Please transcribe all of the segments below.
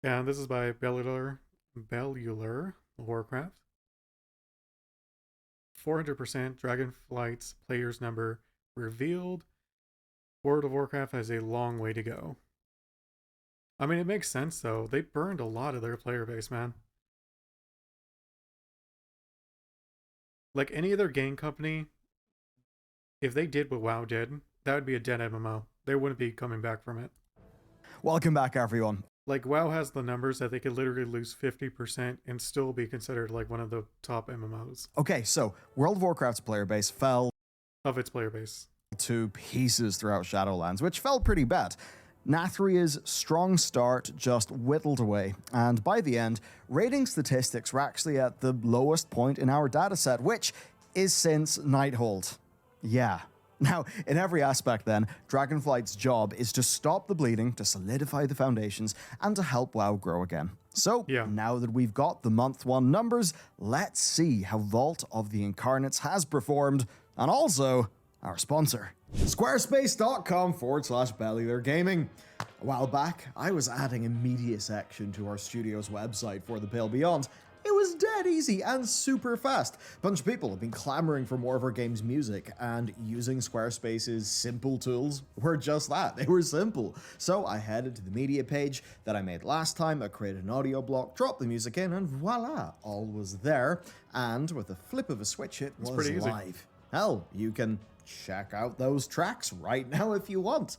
Yeah, this is by Bellular Warcraft. 400% Dragonflight's players number revealed. World of Warcraft has a long way to go. I mean, it makes sense though. They burned a lot of their player base, man. Like any other game company, if they did what WoW did, that would be a dead MMO. They wouldn't be coming back from it. Welcome back, everyone. Like WoW has the numbers that they could literally lose 50% and still be considered like one of the top MMOs Okay, so World of Warcraft's player base fell of its player base. to pieces throughout Shadowlands, which felt pretty bad. Nathrya's strong start just whittled away, and by the end, rating statistics were actually at the lowest point in our dataset, which is since Nighthold. Yeah. Now, in every aspect then, Dragonflight's job is to stop the bleeding, to solidify the foundations, and to help WoW grow again. So, Yeah. now that we've got the month one numbers, let's see how Vault of the Incarnates has performed, and also our sponsor, squarespace.com/Bellular Gaming. A while back, I was adding a media section to our studio's website for the Pale Beyond. It was dead easy and super fast. A bunch of people have been clamoring for more of our game's music, and using Squarespace's simple tools were just that. They were simple. So I headed to the media page that I made last time, I created an audio block, dropped the music in, and voila, all was there. And with a flip of a switch, it was pretty easy. live. Hell, you can check out those tracks right now if you want.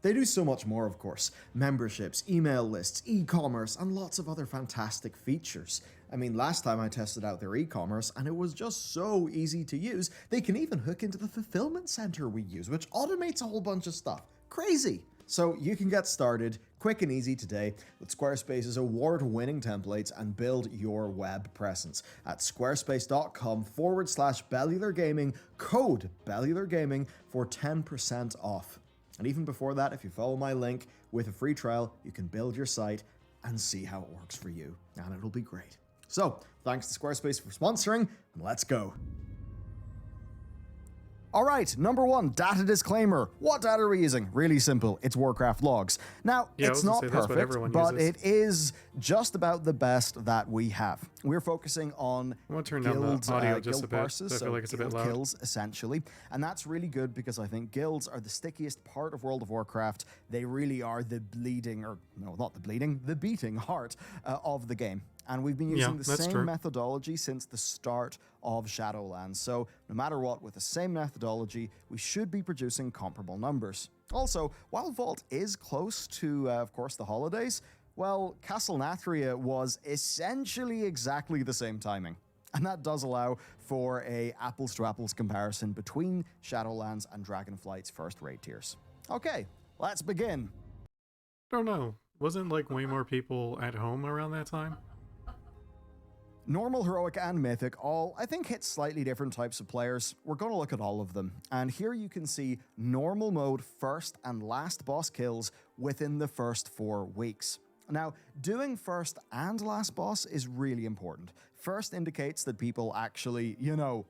They do so much more, of course. Memberships, email lists, e-commerce, and lots of other fantastic features. I mean, last time I tested out their e-commerce, and it was just so easy to use. They can even hook into the fulfillment center we use, which automates a whole bunch of stuff. Crazy! So you can get started quick and easy today with Squarespace's award-winning templates and build your web presence at squarespace.com/Bellular Gaming, code Bellular Gaming for 10% off. And even before that, if you follow my link with a free trial, you can build your site and see how it works for you, and it'll be great. So, thanks to Squarespace for sponsoring, and let's go. All right, number one, data disclaimer. What data are we using? Really simple. It's Warcraft logs. Now, Yeah, I it's was gonna not say, that's what perfect, everyone but uses. it is just about the best that we have. We're focusing on I'm gonna turn down the audio just guild a bit. parses, I feel like it's a bit guild loud. kills, essentially. And that's really good because I think guilds are the stickiest part of World of Warcraft. They really are the bleeding, or no, not the bleeding, the beating heart of the game. And we've been using the that's same true. methodology since the start of Shadowlands. So no matter what, with the same methodology, we should be producing comparable numbers. Also, while Vault is close to, of course, the holidays, well, Castle Nathrya was essentially exactly the same timing. And that does allow for a apples to apples comparison between Shadowlands and Dragonflight's first raid tiers. Okay, let's begin. Don't know. Wasn't like way more people at home around that time? Normal, heroic, and mythic all, I think, hit slightly different types of players. We're going to look at all of them. And here you can see normal mode first and last boss kills within the first 4 weeks. Now, doing first and last boss is really important. First indicates that people actually,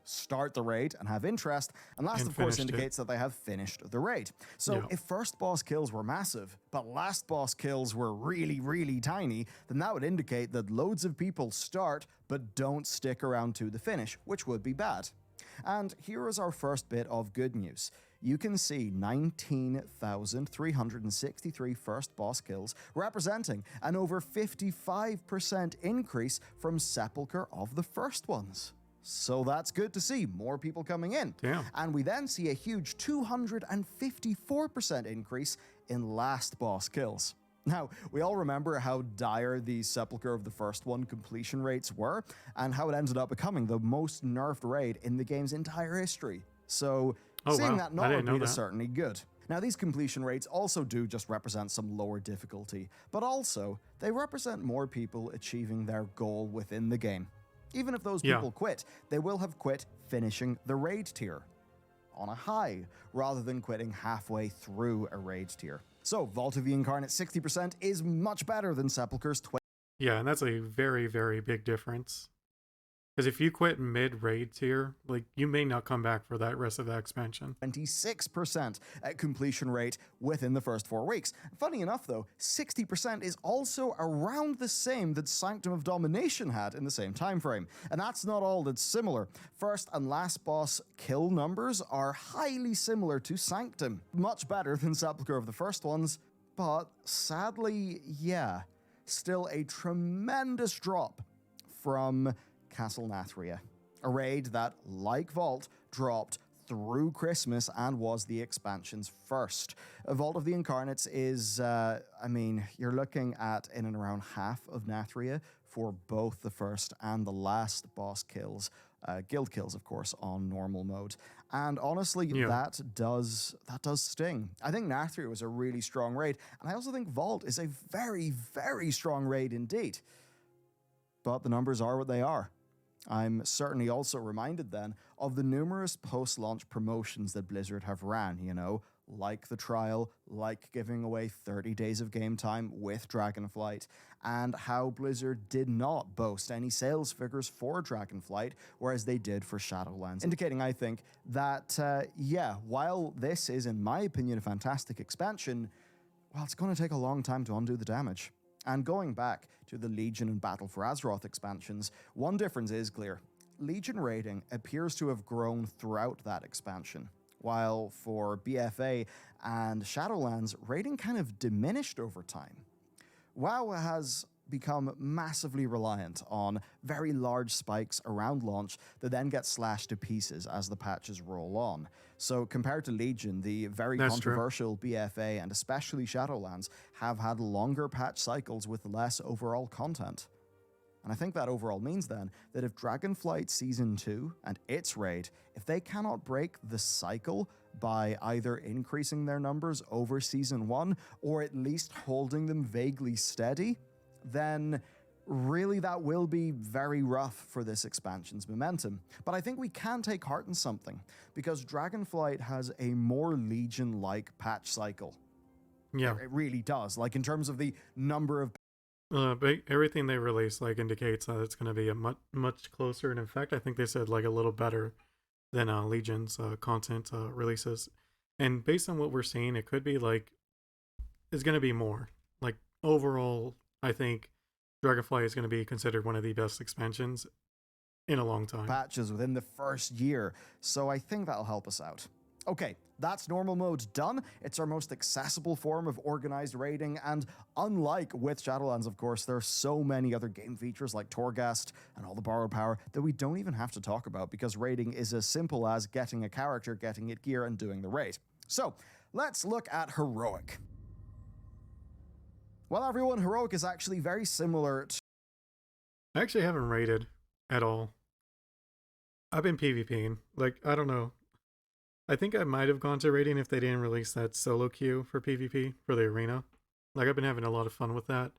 start the raid and have interest, and last, And of course, finished it. indicates that they have finished the raid. So Yeah. if first boss kills were massive, but last boss kills were really, really tiny, then that would indicate that loads of people start but don't stick around to the finish, which would be bad. And here is our first bit of good news. You can see 19,363 first boss kills, representing an over 55% increase from Sepulchre of the first ones. So that's good to see, more people coming in. Damn. And we then see a huge 254% increase in last boss kills. Now, we all remember how dire the Sepulchre of the first one completion rates were, and how it ended up becoming the most nerfed raid in the game's entire history. So, Oh, seeing wow. that I not didn't know repeat is that. certainly good. Now, these completion rates also do just represent some lower difficulty, but also, they represent more people achieving their goal within the game. Even if those Yeah. people quit, they will have quit finishing the raid tier on a high, rather than quitting halfway through a raid tier. So, Vault of the Incarnate 60% is much better than Sepulchre's 20. Yeah, and that's a very, very big difference. Because if you quit mid raid tier, like you may not come back for that rest of that expansion. 26% completion rate within the first 4 weeks. Funny enough, though, 60% is also around the same that Sanctum of Domination had in the same time frame. And that's not all that's similar. First and last boss kill numbers are highly similar to Sanctum. Much better than Sepulchre of the first ones, but sadly, yeah, still a tremendous drop from Castle Nathria, a raid that, like Vault, dropped through Christmas and was the expansion's first. Vault of the Incarnates is, you're looking at in and around half of Nathria for both the first and the last boss kills, guild kills, of course, on normal mode. And honestly, that does sting. I think Nathria was a really strong raid, and I also think Vault is a very, very strong raid indeed. But the numbers are what they are. I'm certainly also reminded then of the numerous post-launch promotions that Blizzard have ran, like the trial, like giving away 30 days of game time with Dragonflight, and how Blizzard did not boast any sales figures for Dragonflight, whereas they did for Shadowlands, indicating, I think, that, while this is, in my opinion, a fantastic expansion, well, it's going to take a long time to undo the damage. And going back to the Legion and Battle for Azeroth expansions, one difference is clear. Legion raiding appears to have grown throughout that expansion, while for BFA and Shadowlands, raiding kind of diminished over time. WoW has become massively reliant on very large spikes around launch that then get slashed to pieces as the patches roll on. So compared to Legion, the very controversial BFA and especially Shadowlands have had longer patch cycles with less overall content. And I think that overall means then that if Dragonflight Season 2 and its raid, if they cannot break the cycle by either increasing their numbers over Season 1 or at least holding them vaguely steady, then really that will be very rough for this expansion's momentum. But I think we can take heart in something, because Dragonflight has a more Legion-like patch cycle. Yeah. It really does, like in terms of the number of... But everything they release indicates that it's going to be a much closer, and in fact I think they said a little better than Legion's content releases. And based on what we're seeing, it could be it's going to be more. Overall, I think Dragonflight is going to be considered one of the best expansions in a long time. Patches within the first year, so I think that'll help us out. Okay, that's normal mode done. It's our most accessible form of organized raiding, and unlike with Shadowlands, of course, there are so many other game features like Torghast and all the borrowed power that we don't even have to talk about, because raiding is as simple as getting a character, getting it gear, and doing the raid. So, let's look at Heroic. Well, everyone, Heroic is actually very similar to... I actually haven't raided at all. I've been PvPing. I don't know. I think I might have gone to raiding if they didn't release that solo queue for PvP for the arena. I've been having a lot of fun with that.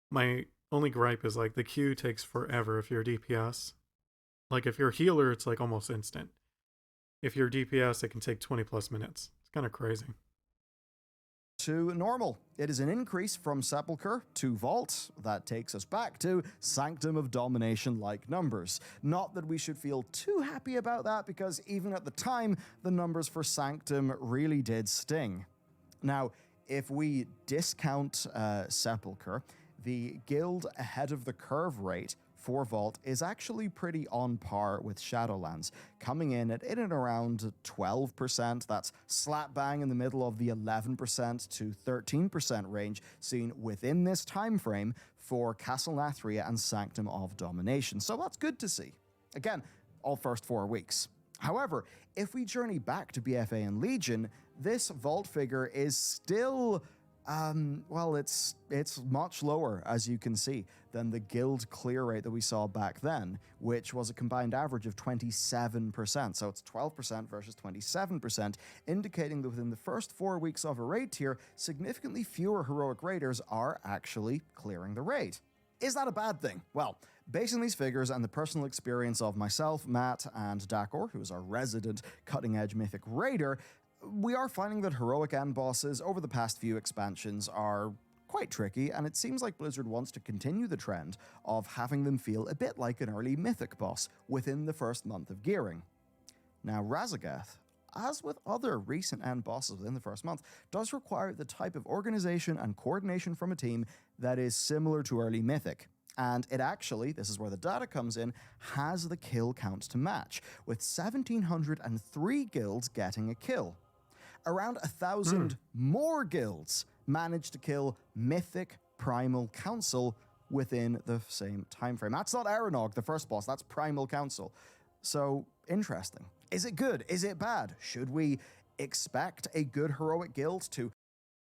My only gripe is the queue takes forever if you're DPS. If you're a healer, it's almost instant. If you're DPS, it can take 20 plus minutes. It's kind of crazy. To normal. It is an increase from Sepulchre to Vault. That takes us back to Sanctum of Domination-like numbers. Not that we should feel too happy about that, because even at the time, the numbers for Sanctum really did sting. Now, if we discount Sepulchre, the guild ahead of the curve rate for Vault is actually pretty on par with Shadowlands, coming in at and around 12%. That's slap bang in the middle of the 11% to 13% range seen within this time frame for Castle Nathria and Sanctum of Domination. So that's good to see. Again, all first 4 weeks. However, if we journey back to BFA and Legion, this Vault figure is still... it's much lower, as you can see, than the guild clear rate that we saw back then, which was a combined average of 27%. So it's 12% versus 27%, indicating that within the first 4 weeks of a raid tier, significantly fewer heroic raiders are actually clearing the raid. Is that a bad thing? Well, based on these figures and the personal experience of myself, Matt, and Dakor, who is our resident cutting-edge mythic raider, we are finding that heroic end bosses over the past few expansions are quite tricky, and it seems like Blizzard wants to continue the trend of having them feel a bit like an early Mythic boss within the first month of gearing. Now, Razageth, as with other recent end bosses within the first month, does require the type of organization and coordination from a team that is similar to early Mythic. And it actually, this is where the data comes in, has the kill count to match, with 1,703 guilds getting a kill. Around 1,000 more guilds managed to kill Mythic Primal Council within the same time frame. That's not Aranog, the first boss, that's Primal Council. So, interesting. Is it good? Is it bad? Should we expect a good heroic guild to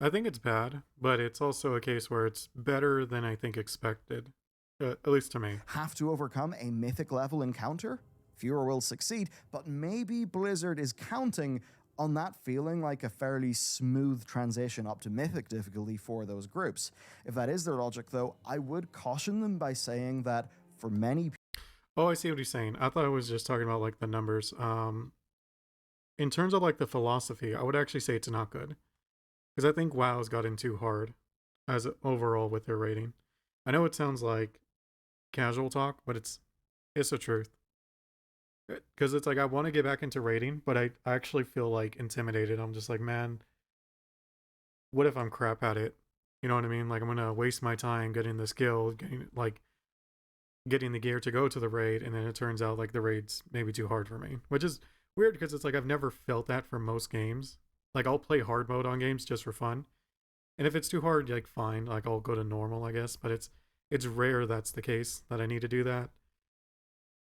I think it's bad, but it's also a case where it's better than I think expected, at least to me. have to overcome a Mythic level encounter? Fewer will succeed, but maybe Blizzard is counting on that feeling like a fairly smooth transition up to Mythic difficulty for those groups. If that is their logic, though, I would caution them by saying that for many Oh, I see what he's saying. I thought I was just talking about like the numbers. In terms of like the philosophy, I would actually say it's not good. Because I think WoW's gotten too hard as overall with their rating. I know it sounds like casual talk, but it's the truth. Because it's like I want to get back into rating, but I actually feel like intimidated. I'm just like, man, what if I'm crap at it? You know what I mean? Like I'm gonna waste my time getting the skill, getting the gear to go to the raid, and then it turns out like the raid's maybe too hard for me, which is weird because it's like I've never felt that for most games. Like I'll play hard mode on games just for fun, and if it's too hard, like fine, like I'll go to normal, I guess. But it's rare that's the case that I need to do that.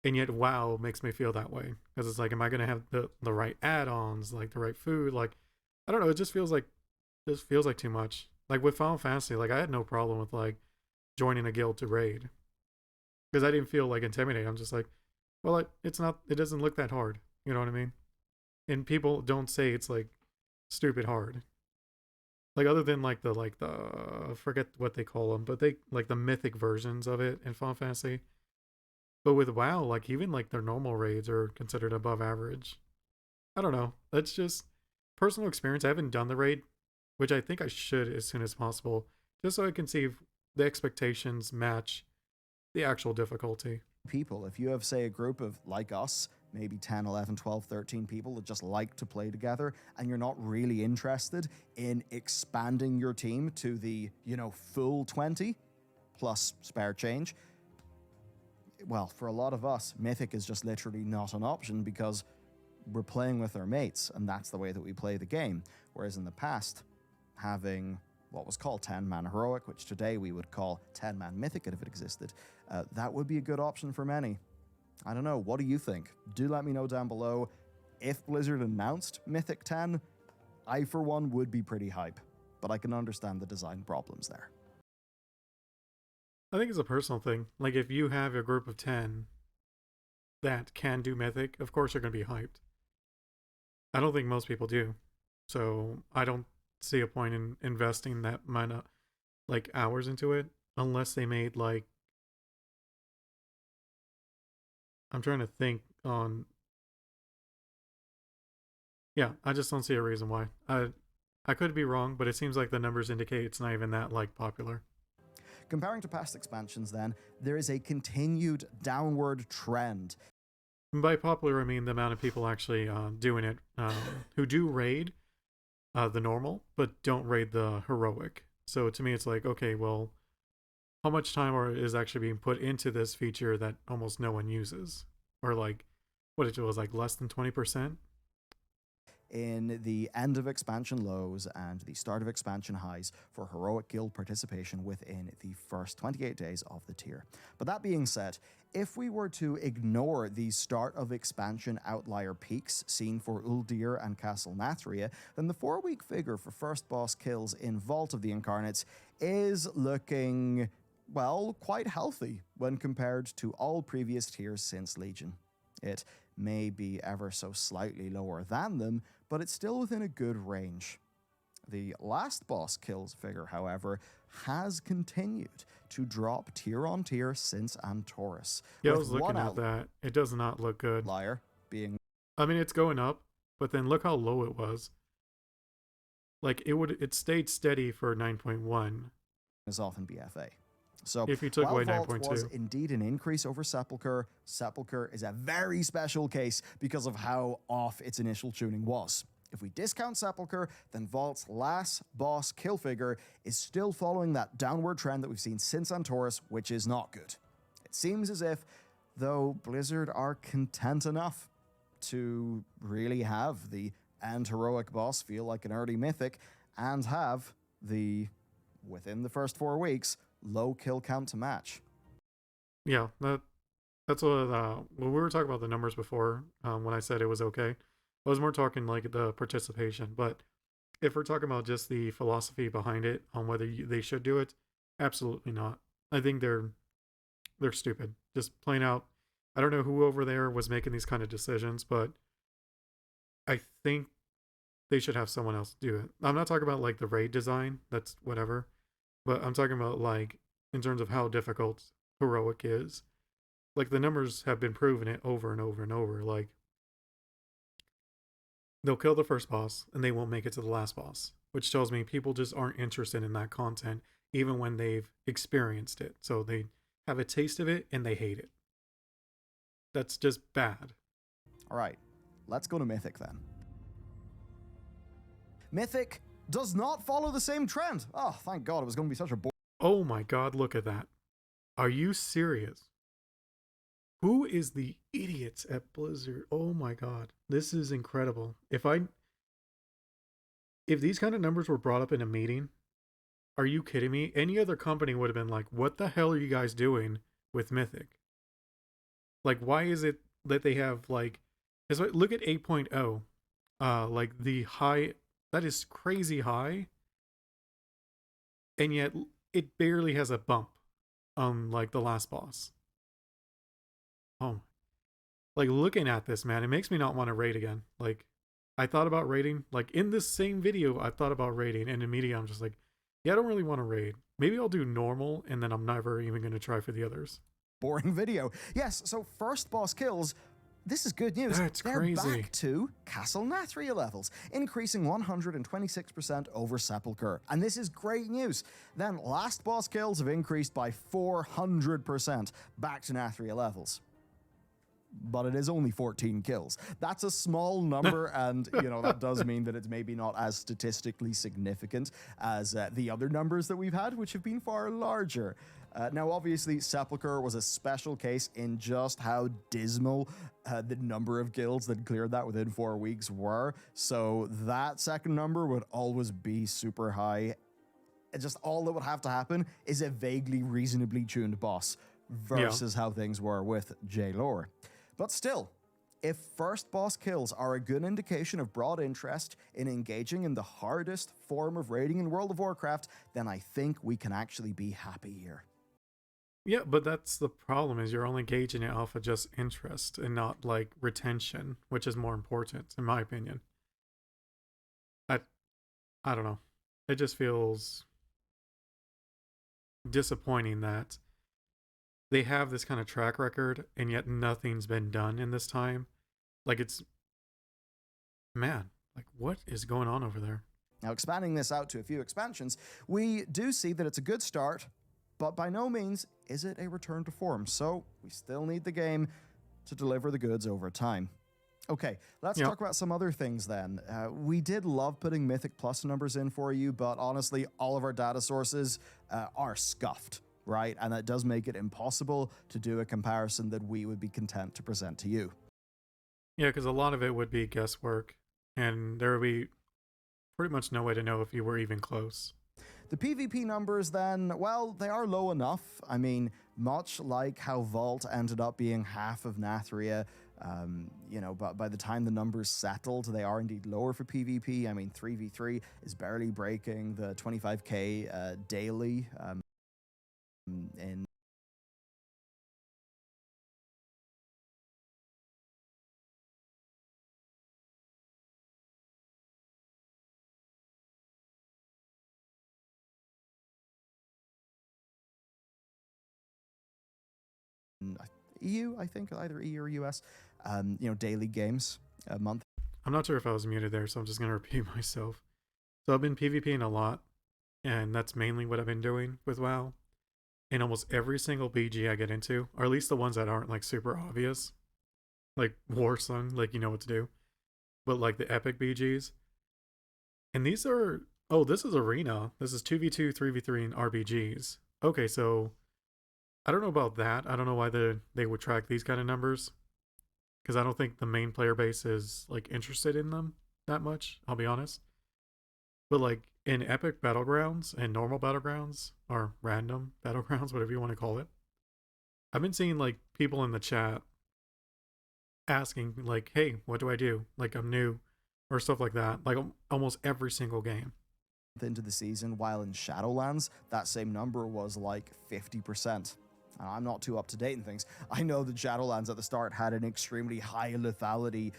And yet WoW makes me feel that way because it's like, am I gonna have the right add-ons, like the right food? Like I don't know, it just feels like too much. Like with Final Fantasy, like I had no problem with like joining a guild to raid because I didn't feel like intimidated. I'm just like, well, it doesn't look that hard. You know what I mean? And people don't say it's like stupid hard. Like other than like the I forget what they call them, but they like the mythic versions of it in Final Fantasy. But with WoW, like even like their normal raids are considered above average. I don't know. That's just personal experience. I haven't done the raid, which I think I should as soon as possible, just so I can see if the expectations match the actual difficulty. people, if you have, say, a group of, like us, maybe 10, 11, 12, 13 people that just like to play together, and you're not really interested in expanding your team to the, full 20 plus spare change, well, for a lot of us, Mythic is just literally not an option because we're playing with our mates, and that's the way that we play the game. Whereas in the past, having what was called 10-man Heroic, which today we would call 10-man Mythic if it existed, that would be a good option for many. I don't know, what do you think? Do let me know down below. If Blizzard announced Mythic 10, I for one would be pretty hype, but I can understand the design problems there. I think it's a personal thing. Like if you have a group of 10 that can do Mythic, of course you're going to be hyped. I don't think most people do. So I don't see a point in investing that amount of like hours into it unless they made like, I'm trying to think on, yeah, I just don't see a reason why. I could be wrong, but it seems like the numbers indicate it's not even that like popular. Comparing to past expansions then, there is a continued downward trend. And by popular, I mean the amount of people actually doing it who do raid the normal, but don't raid the heroic. So to me, it's like, okay, well, how much time is actually being put into this feature that almost no one uses? Or like, what it was like less than 20%? In the end of expansion lows and the start of expansion highs for heroic guild participation within the first 28 days of the tier. But that being said, if we were to ignore the start of expansion outlier peaks seen for Uldir and Castle Nathria, then the 4-week figure for first boss kills in Vault of the Incarnates is looking, well, quite healthy when compared to all previous tiers since Legion. It may be ever so slightly lower than them, but it's still within a good range. The last boss kills figure, however, has continued to drop tier on tier since Antorus. Yeah, I was looking at that. It does not look good. Liar being, I mean, it's going up, but then look how low it was. Like it stayed steady for 9.1, is often BFA. So, If you took while away Vault was 9.2. indeed an increase over Sepulchre, Sepulchre is a very special case because of how off its initial tuning was. If we discount Sepulchre, then Vault's last boss kill figure is still following that downward trend that we've seen since Antorus, which is not good. It seems as if, though, Blizzard are content enough to really have the end heroic boss feel like an early mythic and have the, within the first 4 weeks, low kill count to match. Yeah, that's what when we were talking about the numbers before, when I said it was okay, I was more talking like the participation. But if we're talking about just the philosophy behind it on whether they should do it, absolutely not. I think they're stupid, just plain out. I don't know who over there was making these kind of decisions, but I think they should have someone else do it. I'm not talking about like the raid design, that's whatever, but I'm talking about like in terms of how difficult heroic is. Like the numbers have been proving it over and over and over. Like they'll kill the first boss and they won't make it to the last boss, which tells me people just aren't interested in that content even when they've experienced it. So they have a taste of it and they hate it. That's just bad. All right, let's go to Mythic then. Mythic does not follow the same trend. Oh, thank God, it was going to be such a Oh my God, look at that. Are you serious? Who is the idiots at Blizzard? Oh my God, this is incredible. If these kind of numbers were brought up in a meeting, are you kidding me? Any other company would have been like, what the hell are you guys doing with Mythic? Like, why is it that they have like, look at 8.0, like the high, that is crazy high, and yet it barely has a bump on like the last boss. Oh, like looking at this, man, it makes me not want to raid again. Like, I thought about raiding, like in this same video, I thought about raiding, and immediately I'm just like, yeah, I don't really want to raid. Maybe I'll do normal, and then I'm never even going to try for the others. boring video. Yes, so first boss kills. This is good news. That's They're crazy. back to Castle Nathria levels, increasing 126% over Sepulchre. And this is great news. Then last boss kills have increased by 400% back to Nathria levels. But it is only 14 kills. That's a small number, and that does mean that it's maybe not as statistically significant as the other numbers that we've had, which have been far larger. Now, obviously, Sepulchre was a special case in just how dismal the number of kills that cleared that within 4 weeks were. So that second number would always be super high. Just all that would have to happen is a vaguely reasonably tuned boss versus how things were with J-Lore. But still, if first boss kills are a good indication of broad interest in engaging in the hardest form of raiding in World of Warcraft, then I think we can actually be happy here. Yeah, but that's the problem, is you're only gauging it off of just interest and not like retention, which is more important, in my opinion. I don't know. It just feels disappointing that they have this kind of track record and yet nothing's been done in this time. Like, it's, man, like what is going on over there? Now, expanding this out to a few expansions, we do see that it's a good start, but by no means is it a return to form. So we still need the game to deliver the goods over time. Okay, let's talk about some other things then. We did love putting Mythic Plus numbers in for you, but honestly, all of our data sources are scuffed, right? And that does make it impossible to do a comparison that we would be content to present to you. Yeah, because a lot of it would be guesswork, and there would be pretty much no way to know if you were even close. The PvP numbers then, well, they are low enough. I mean, much like how Vault ended up being half of Nathria, but by the time the numbers settled, they are indeed lower for PvP. I mean, 3v3 is barely breaking the 25k daily in EU, I think, either EU or US, daily games a month. I'm not sure if I was muted there, so I'm just going to repeat myself. So I've been PvPing a lot, and that's mainly what I've been doing with WoW. And almost every single BG I get into, or at least the ones that aren't like super obvious, like Warsong, like you know what to do, but like the epic BGs, and these are, oh, this is arena. This is 2v2, 3v3, and RBGs. Okay, so I don't know about that. I don't know why they would track these kind of numbers, because I don't think the main player base is like interested in them that much. I'll be honest. But like in epic battlegrounds and normal battlegrounds or random battlegrounds, whatever you want to call it, I've been seeing like people in the chat asking like, "Hey, what do I do? Like I'm new," or stuff like that. Like almost every single game. Into the season, while in Shadowlands, that same number was like 50%. And I'm not too up to date in things. I know that Shadowlands at the start had an extremely high lethality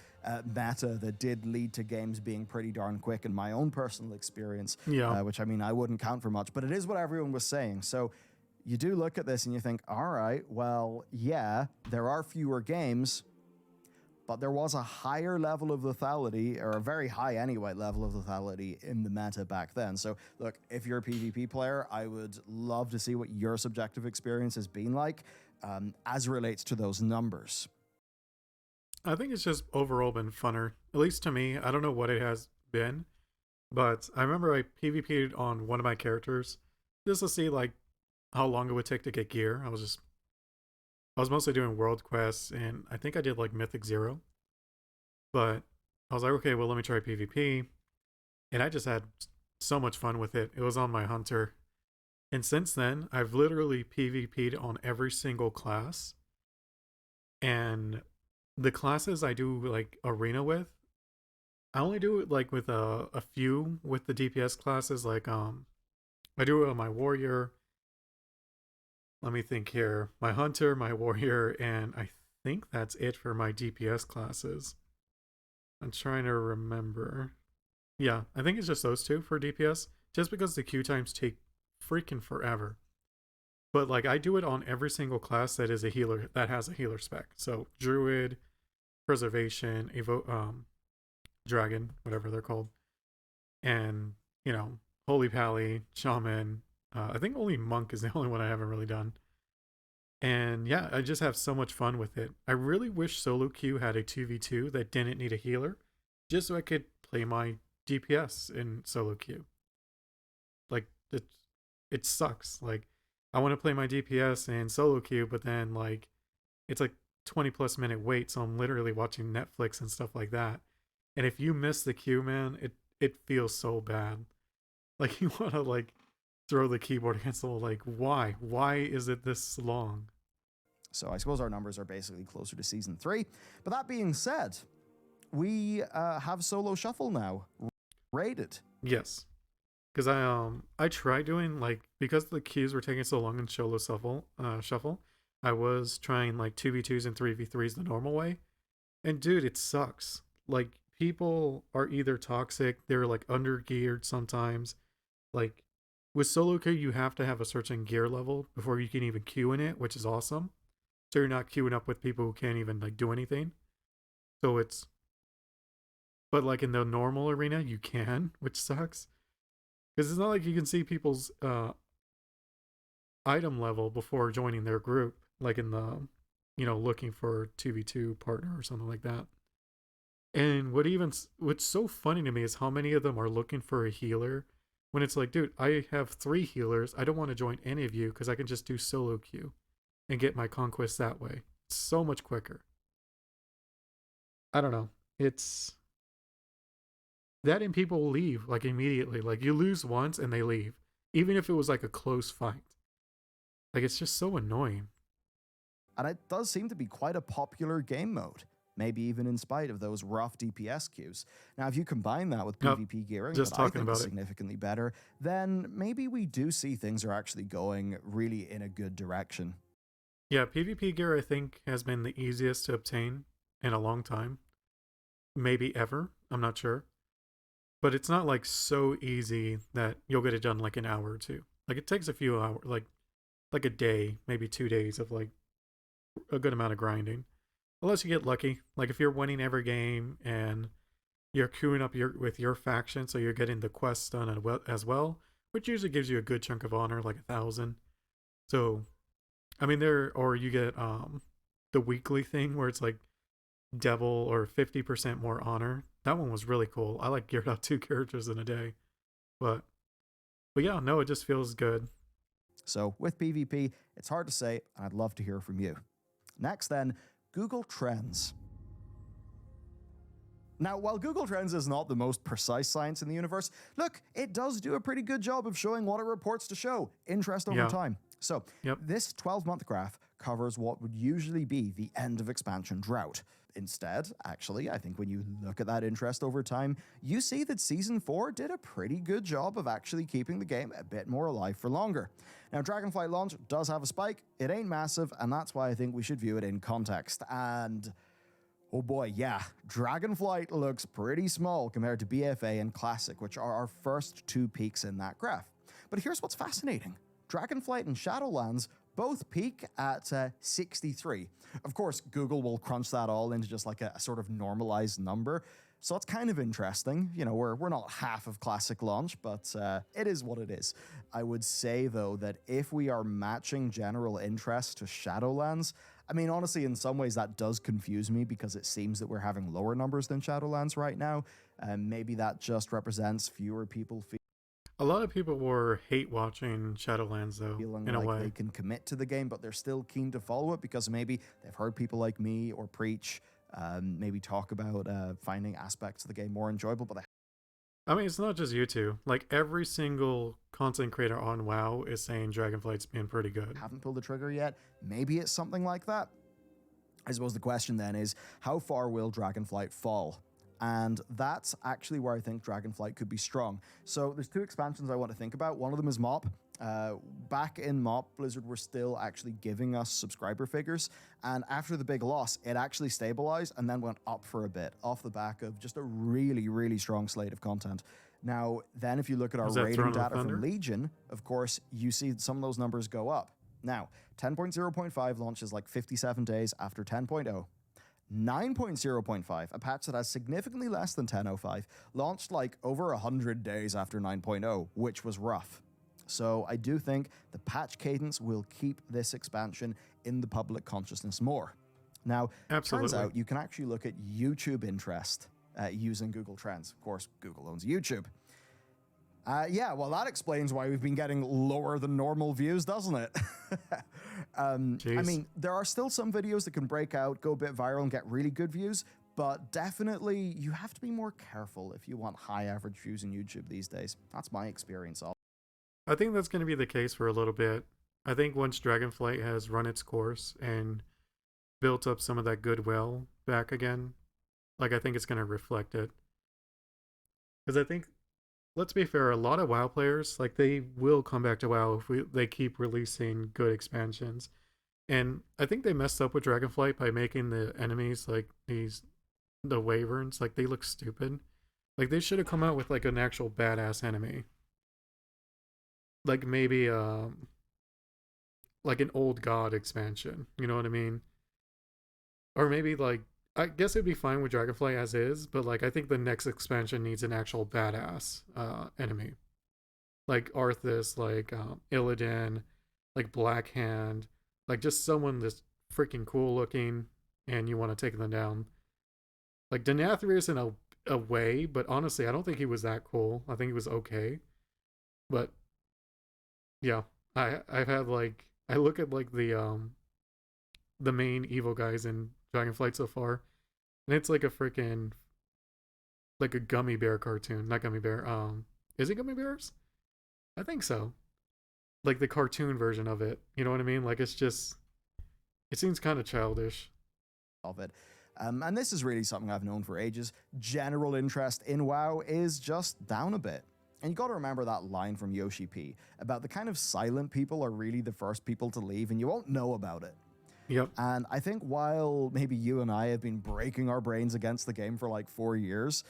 meta that did lead to games being pretty darn quick in my own personal experience, Yeah. which I mean, I wouldn't count for much, but it is what everyone was saying. So you do look at this and you think, all right, well, yeah, there are fewer games, but there was a higher level of lethality, or a very high anyway level of lethality in the meta back then. So look, if you're a PvP player, I would love to see what your subjective experience has been like as it relates to those numbers. I think it's just overall been funner, at least to me. I don't know what it has been, but I remember I PvP'd on one of my characters just to see like how long it would take to get gear. I was mostly doing world quests, and I think I did like Mythic Zero. But I was like, okay, well, let me try PvP. And I just had so much fun with it. It was on my hunter. And since then, I've literally PvP'd on every single class. And the classes I do like arena with, I only do it like with a few with the DPS classes. Like I do it on my warrior. Let me think here. My hunter, my warrior, and I think that's it for my DPS classes. I'm trying to remember. Yeah, I think it's just those two for DPS, just because the queue times take freaking forever. But like I do it on every single class that is a healer that has a healer spec. So Druid, Preservation, Dragon, whatever they're called, and you know Holy Pally, Shaman. I think only Monk is the only one I haven't really done. And yeah, I just have so much fun with it. I really wish solo queue had a 2v2 that didn't need a healer, just so I could play my DPS in solo queue. Like it sucks. Like I want to play my DPS in solo queue, but then like it's like 20+ minute wait, so I'm literally watching Netflix and stuff like that. And if you miss the queue, man, it feels so bad. Like you want to like throw the keyboard against the wall. Like why? Why is it this long? So I suppose our numbers are basically closer to season 3. But that being said, we have solo shuffle now rated. Yes, because I tried doing like, because the queues were taking so long in solo shuffle. I was trying like 2v2s and 3v3s the normal way, and dude, it sucks. Like people are either toxic, they're like under geared sometimes. Like with solo queue, you have to have a certain gear level before you can even queue in it, which is awesome. So you're not queuing up with people who can't even like do anything. So it's, but like in the normal arena, you can, which sucks. Because it's not like you can see people's item level before joining their group, like in the, looking for 2v2 partner or something like that. And what's so funny to me is how many of them are looking for a healer when it's like, dude, I have 3 healers. I don't want to join any of you because I can just do solo queue and get my conquest that way. It's so much quicker. I don't know. It's that, and people will leave like immediately. Like you lose once and they leave, even if it was like a close fight. Like it's just so annoying. And it does seem to be quite a popular game mode, maybe even in spite of those rough DPS queues. Now, if you combine that with PvP gearing, just that I talking think about is it. significantly better, then maybe we do see things are actually going really in a good direction. Yeah, PvP gear I think has been the easiest to obtain in a long time. Maybe ever. I'm not sure. But it's not like so easy that you'll get it done like an hour or two. Like it takes a few hours, like a day, maybe 2 days of like a good amount of grinding. Unless you get lucky. Like if you're winning every game and you're queuing up with your faction, so you're getting the quests done as well, which usually gives you a good chunk of honor, like 1,000. So, I mean, or you get the weekly thing where it's like devil or 50% more honor. That one was really cool. I like geared out 2 characters in a day, but yeah, no, it just feels good. So with PvP, it's hard to say, and I'd love to hear from you. Next then, Google Trends. Now, while Google Trends is not the most precise science in the universe, look, it does do a pretty good job of showing what it reports to show, interest over Yeah. time. So, Yep. this 12-month graph covers what would usually be the end of expansion drought. Instead, actually, I think when you look at that interest over time, you see that Season 4 did a pretty good job of actually keeping the game a bit more alive for longer. Now, Dragonflight launch does have a spike, it ain't massive, and that's why I think we should view it in context. And oh boy, yeah, Dragonflight looks pretty small compared to BFA and Classic, which are our first 2 peaks in that graph. But here's what's fascinating. Dragonflight and Shadowlands both peak at 63. Of course, Google will crunch that all into just like a sort of normalized number. So it's kind of interesting. You know, we're not half of Classic launch, but it is what it is. I would say, though, that if we are matching general interest to Shadowlands, I mean, honestly, in some ways that does confuse me because it seems that we're having lower numbers than Shadowlands right now. Maybe that just represents fewer people A lot of people were hate watching Shadowlands, though, feeling in a like way. they can commit to the game, but they're still keen to follow it because maybe they've heard people like me or Preach maybe talk about finding aspects of the game more enjoyable, but they I mean, it's not just you two. Like, every single content creator on WoW is saying Dragonflight's been pretty good. haven't pulled the trigger yet. Maybe it's something like that. I suppose the question then is, how far will Dragonflight fall? And that's actually where I think Dragonflight could be strong. So there's 2 expansions I want to think about. One of them is MOP. Back in MOP, Blizzard were still actually giving us subscriber figures. And after the big loss, it actually stabilized and then went up for a bit off the back of just a really, really strong slate of content. Now, then if you look at our Was that rating Throne of data Thunder? from Legion, of course, you see some of those numbers go up. Now, 10.0.5 launches like 57 days after 10.0. 9.0.5, a patch that has significantly less than 10.05, launched like over 100 days after 9.0, which was rough. So I do think the patch cadence will keep this expansion in the public consciousness more. Now, Absolutely. turns out you can actually look at YouTube interest using Google Trends. Of course, Google owns YouTube. Yeah, well, that explains why we've been getting lower than normal views, doesn't it? I mean, there are still some videos that can break out, go a bit viral, and get really good views, but definitely you have to be more careful if you want high average views on YouTube these days. That's my experience. I think that's going to be the case for a little bit. I think once Dragonflight has run its course and built up some of that goodwill back again, like, I think it's going to reflect it. Because I think, let's be fair, a lot of WoW players, like, they will come back to WoW if they keep releasing good expansions. And I think they messed up with Dragonflight by making the enemies, like, the Wyverns, like, they look stupid. Like, they should have come out with, like, an actual badass enemy. Like, maybe, like an old god expansion, you know what I mean? Or maybe, like, I guess it'd be fine with Dragonflight as is, but, like, I think the next expansion needs an actual badass enemy. Like Arthas, like Illidan, like Blackhand, like just someone that's freaking cool looking and you want to take them down. Like Denathrius in a way, but honestly, I don't think he was that cool. I think he was okay. But yeah, I've had like, I look at like the main evil guys in Dragonflight so far, and it's like a freaking, like a gummy bear cartoon. Not gummy bear. Is it gummy bears? I think so. Like the cartoon version of it. You know what I mean? Like, it's just, it seems kind of childish. Of it. And this is really something I've known for ages. General interest in WoW is just down a bit. And you got to remember that line from Yoshi P about the kind of silent people are really the first people to leave and you won't know about it. Yep. And I think while maybe you and I have been breaking our brains against the game for like 4 years,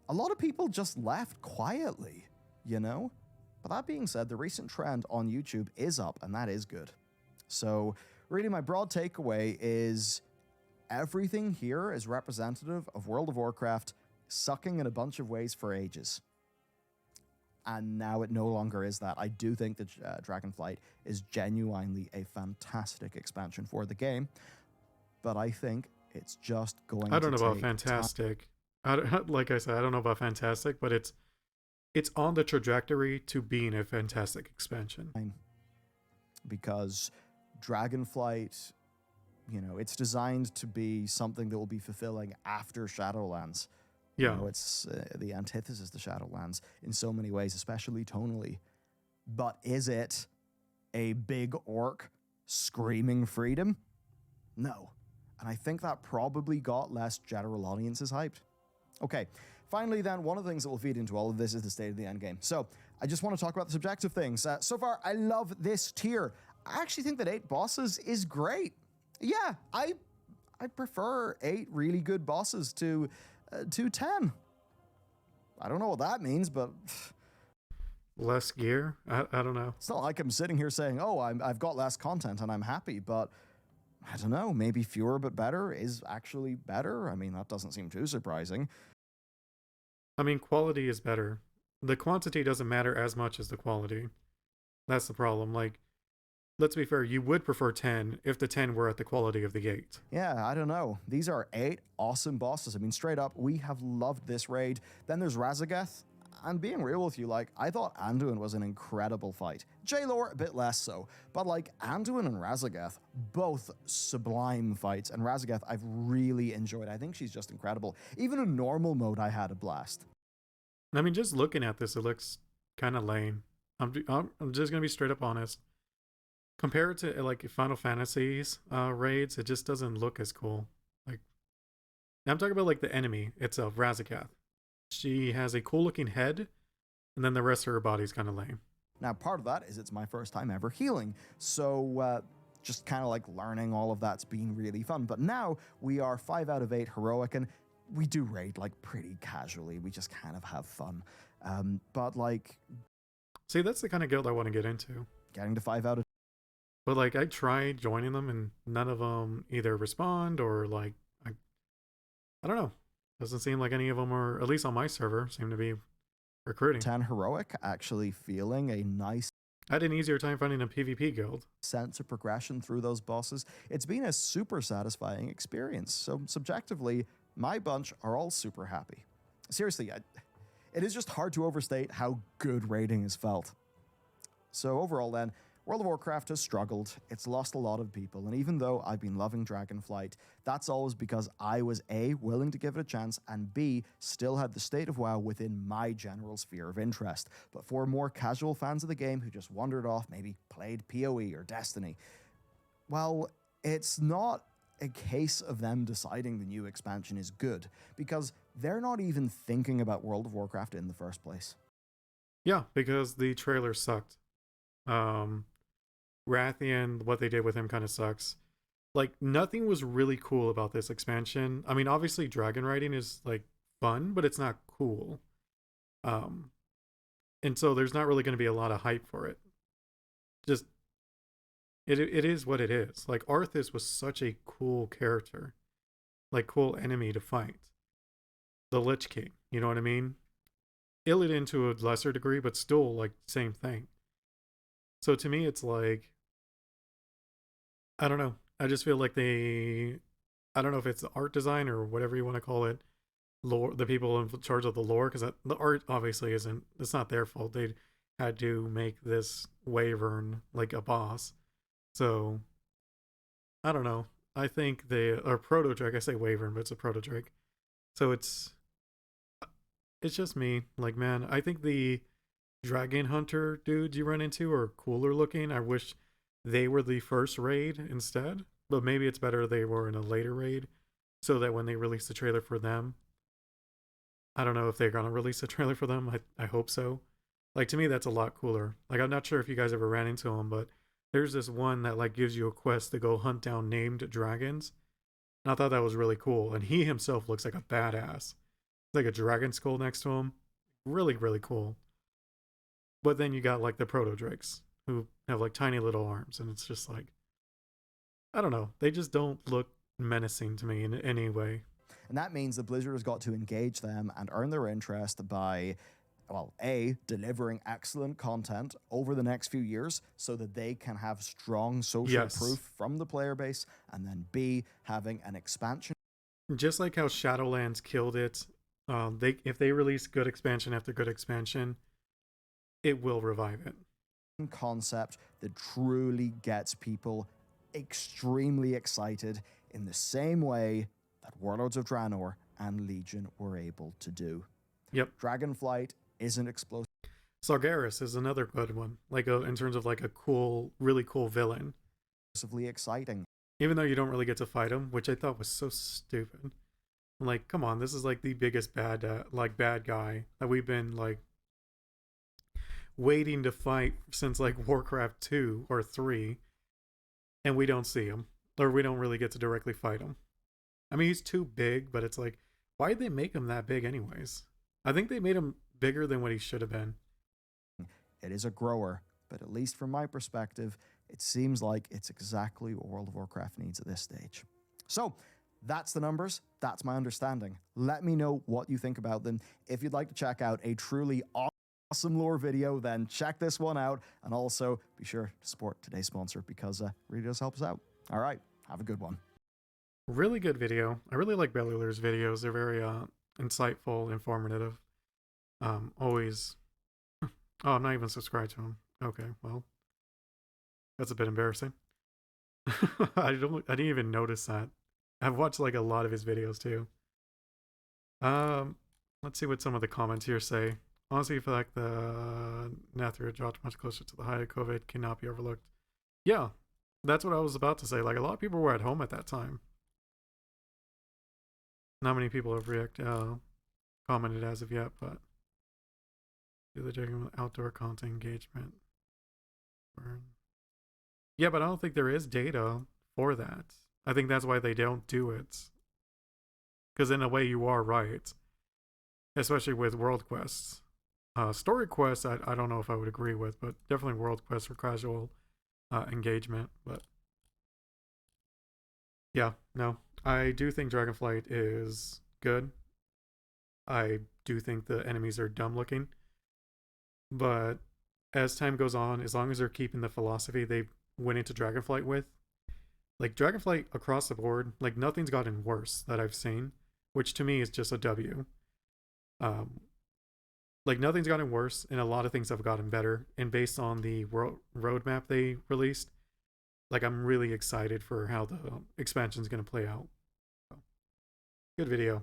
a lot of people just left quietly, you know? But that being said, the recent trend on YouTube is up, and that is good. So really my broad takeaway is everything here is representative of World of Warcraft sucking in a bunch of ways for ages. and now it no longer is that. I do think that Dragonflight is genuinely a fantastic expansion for the game, but I think it's just going I don't know to about take fantastic. Like I said, I don't know about fantastic, but it's on the trajectory to being a fantastic expansion. time, because Dragonflight, it's designed to be something that will be fulfilling after Shadowlands. Yeah. It's the antithesis to Shadowlands in so many ways, especially tonally. But is it a big orc screaming freedom? No. And I think that probably got less general audiences hyped. Okay, finally then, one of the things that will feed into all of this is the state of the endgame. So I just want to talk about the subjective things. So far, I love this tier. I actually think that 8 bosses is great. Yeah, I prefer 8 really good bosses to 10. I don't know what that means, but Less gear? I don't know. it's not like I'm sitting here saying, oh, I've got less content and I'm happy, but I don't know, maybe fewer but better is actually better. I mean, that doesn't seem too surprising. I mean, quality is better. The quantity doesn't matter as much as the quality. That's the problem. Like, let's be fair, you would prefer 10 if the 10 were at the quality of the 8. Yeah, I don't know. These are 8 awesome bosses. I mean, straight up, we have loved this raid. Then there's Razageth. And being real with you, like, I thought Anduin was an incredible fight. Jailor, a bit less so. But, like, Anduin and Razageth, both sublime fights. And Razageth, I've really enjoyed. I think she's just incredible. Even in normal mode, I had a blast. I mean, just looking at this, it looks kind of lame. I'm just going to be straight up honest. Compared to, like, Final Fantasies raids, it just doesn't look as cool. Like, I'm talking about, like, the enemy itself, Razageth. She has a cool looking head, and then the rest of her body's kind of lame. Now, part of that is it's my first time ever healing, so just kind of like learning all of that's been really fun. But now we are 5 out of 8 heroic, and we do raid like pretty casually. We just kind of have fun. But like, See, that's the kind of guild I want to get into. getting to 5 out of But, like, I tried joining them, and none of them either respond or, like, I don't know. Doesn't seem like any of them are, at least on my server, seem to be recruiting. 10 heroic, actually feeling a nice I had an easier time finding a PvP guild. sense of progression through those bosses. It's been a super satisfying experience. So subjectively, my bunch are all super happy. Seriously, it is just hard to overstate how good raiding has felt. So overall then, World of Warcraft has struggled, it's lost a lot of people, and even though I've been loving Dragonflight, that's always because I was A, willing to give it a chance, and B, still had the state of WoW within my general sphere of interest. But for more casual fans of the game who just wandered off, maybe played PoE or Destiny, well, it's not a case of them deciding the new expansion is good, because they're not even thinking about World of Warcraft in the first place. Yeah, because the trailer sucked. Rathian, what they did with him kind of sucks. Like, nothing was really cool about this expansion. I mean, obviously dragon riding is, like, fun, but it's not cool. And so there's not really going to be a lot of hype for it. Just, it is what it is. Like, Arthas was such a cool character. Like, cool enemy to fight. The Lich King, you know what I mean? Illidan to a lesser degree, but still, like, same thing. So to me, it's like, I don't know. I just feel like I don't know if it's the art design or whatever you want to call it, lore, the people in charge of the lore, because the art obviously isn't, it's not their fault. They had to make this Wyvern like a boss. So, I don't know. I think or Proto Drake, I say Wyvern, but it's a Proto Drake. So it's just me. Like, man, I think the Dragon Hunter dudes you run into are cooler looking. I wish they were the first raid instead, but maybe it's better they were in a later raid so that when they release the trailer for them, I don't know if they're gonna release a trailer for them. I hope so. Like, to me, that's a lot cooler. Like, I'm not sure if you guys ever ran into them, but there's this one that, like, gives you a quest to go hunt down named dragons. And I thought that was really cool. And he himself looks like a badass. Like a dragon skull next to him. Really, really cool. But then you got, like, the Proto Drakes who have, like, tiny little arms. And it's just like, I don't know. They just don't look menacing to me in any way. And that means that Blizzard has got to engage them and earn their interest by well, A, delivering excellent content over the next few years so that they can have strong social Yes. proof from the player base, and then B, having an expansion Just like how Shadowlands killed it, if they release good expansion after good expansion, it will revive it. concept that truly gets people extremely excited in the same way that Warlords of Draenor and Legion were able to do. Yep. Dragonflight isn't explosive. Sargeras is another good one, like in terms of like a cool, really cool villain. Exciting. Even though you don't really get to fight him, which I thought was so stupid. I'm like, come on, this is like the biggest bad guy that we've been like waiting to fight since like Warcraft 2 or 3, and we don't see him, or we don't really get to directly fight him. I mean, he's too big, but it's like, why did they make him that big anyways? I think they made him bigger than what he should have been. It is a grower, but at least from my perspective, it seems like it's exactly what World of Warcraft needs at this stage. So, that's the numbers. That's my understanding. Let me know what you think about them. If you'd like to check out a truly awesome lore video, then check this one out. And also, be sure to support today's sponsor because it really does help us out. All right, have a good one. Really good video. I really like Bellular's videos. They're very insightful, informative. Always. Oh, I'm not even subscribed to him. Okay, well, that's a bit embarrassing. I didn't even notice that. I've watched like a lot of his videos too. Let's see what some of the comments here say. Honestly, I feel like the Nathria dropped much closer to the height of COVID cannot be overlooked. Yeah, that's what I was about to say. Like, a lot of people were at home at that time. Not many people have commented as of yet, but do the Dragon outdoor content engagement. Yeah, but I don't think there is data for that. I think that's why they don't do it. Because in a way, you are right. Especially with world quests. Story quests, I don't know if I would agree with, but definitely world quests for casual engagement. But yeah, no. I do think Dragonflight is good. I do think the enemies are dumb looking. But as time goes on, as long as they're keeping the philosophy they went into Dragonflight with, like Dragonflight across the board, like nothing's gotten worse that I've seen, which to me is just a W. Like nothing's gotten worse, and a lot of things have gotten better. And based on the roadmap they released, like I'm really excited for how the expansion is going to play out. So, good video.